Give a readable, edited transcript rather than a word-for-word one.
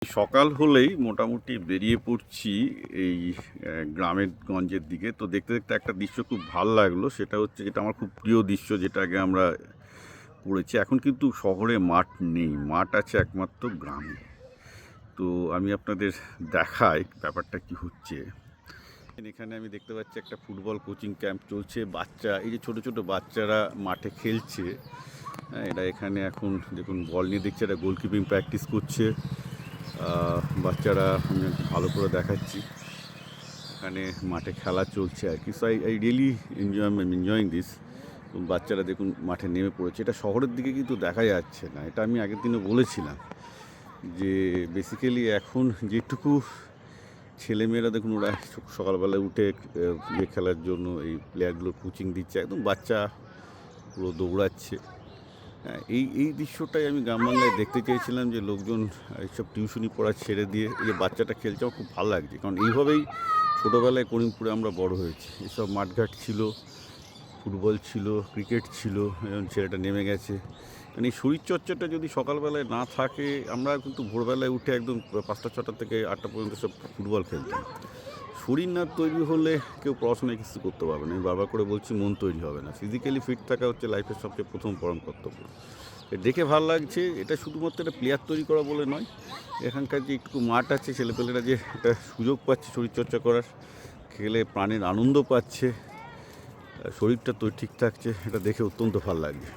সকাল হলেই মোটামুটি বেরিয়ে পড়ছি এই গ্রামের গঞ্জের দিকে। তো দেখতে দেখতে একটা দৃশ্য খুব ভালো লাগলো, সেটা হচ্ছে যেটা আমার খুব প্রিয় দৃশ্য, যেটা আগে আমরা পড়েছি। এখন কিন্তু শহরে মাঠ নেই, মাঠ আছে একমাত্র গ্রামে। তো আমি আপনাদের দেখাই ব্যাপারটা কি হচ্ছে। এখানে আমি দেখতে পাচ্ছি একটা ফুটবল কোচিং ক্যাম্প চলছে। বাচ্চা, এই যে ছোট ছোট বাচ্চারা মাঠে খেলছে। হ্যাঁ, এরা এখানে এখন দেখুন বল নিয়ে দেখছে, এরা গোলকিপিং প্র্যাকটিস করছে। বাচ্চারা আমি একটু ভালো করে দেখাচ্ছি, এখানে মাঠে খেলা চলছে আর কি। So I really enjoying this. বাচ্চারা দেখুন মাঠে নেমে পড়েছে। এটা শহরের দিকে কিন্তু দেখা যাচ্ছে না, এটা আমি আগের দিনে বলেছিলাম যে বেসিক্যালি এখন যেটুকু ছেলেমেয়েরা দেখুন, ওরা সকালবেলায় উঠে খেলার জন্য এই প্লেয়ারগুলোর কোচিং দিচ্ছে, একদম বাচ্চা পুরো দৌড়াচ্ছে। হ্যাঁ, এই দৃশ্যটাই আমি গ্রাম বাংলায় দেখতে চেয়েছিলাম, যে লোকজন এইসব টিউশনি পড়া ছেড়ে দিয়ে এই যে বাচ্চাটা খেলছে, আমার খুব ভালো লাগছে। কারণ এইভাবেই ছোটোবেলায় করিমপুরে আমরা বড় হয়েছি। এসব মাঠঘাট ছিল, ফুটবল ছিল, ক্রিকেট ছিল, এবং ছেলেটা নেমে গেছে। কারণ এই শরীরচর্চাটা যদি সকালবেলায় না থাকে, আমরা কিন্তু ভোরবেলায় উঠে একদম 5টা 6টা থেকে 8টা পর্যন্ত সব ফুটবল খেলতাম। শরীর না তৈরি হলে কেউ পড়াশোনায় কিছু করতে পারবে না। আমি বারবার করে বলছি, মন তৈরি হবে না। ফিজিক্যালি ফিট থাকা হচ্ছে লাইফের সবচেয়ে প্রথম পরম কর্তব্য। দেখে ভালো লাগছে। এটা শুধুমাত্র একটা প্লেয়ার তৈরি করা বলে নয়, এখানকার যে একটু মাঠ আছে, ছেলেপেলেরা যে একটা সুযোগ পাচ্ছে শরীরচর্চা করার, খেলে প্রাণের আনন্দ পাচ্ছে, শরীরটা তো ঠিক থাকছে, এটা দেখে অত্যন্ত ভালো লাগছে।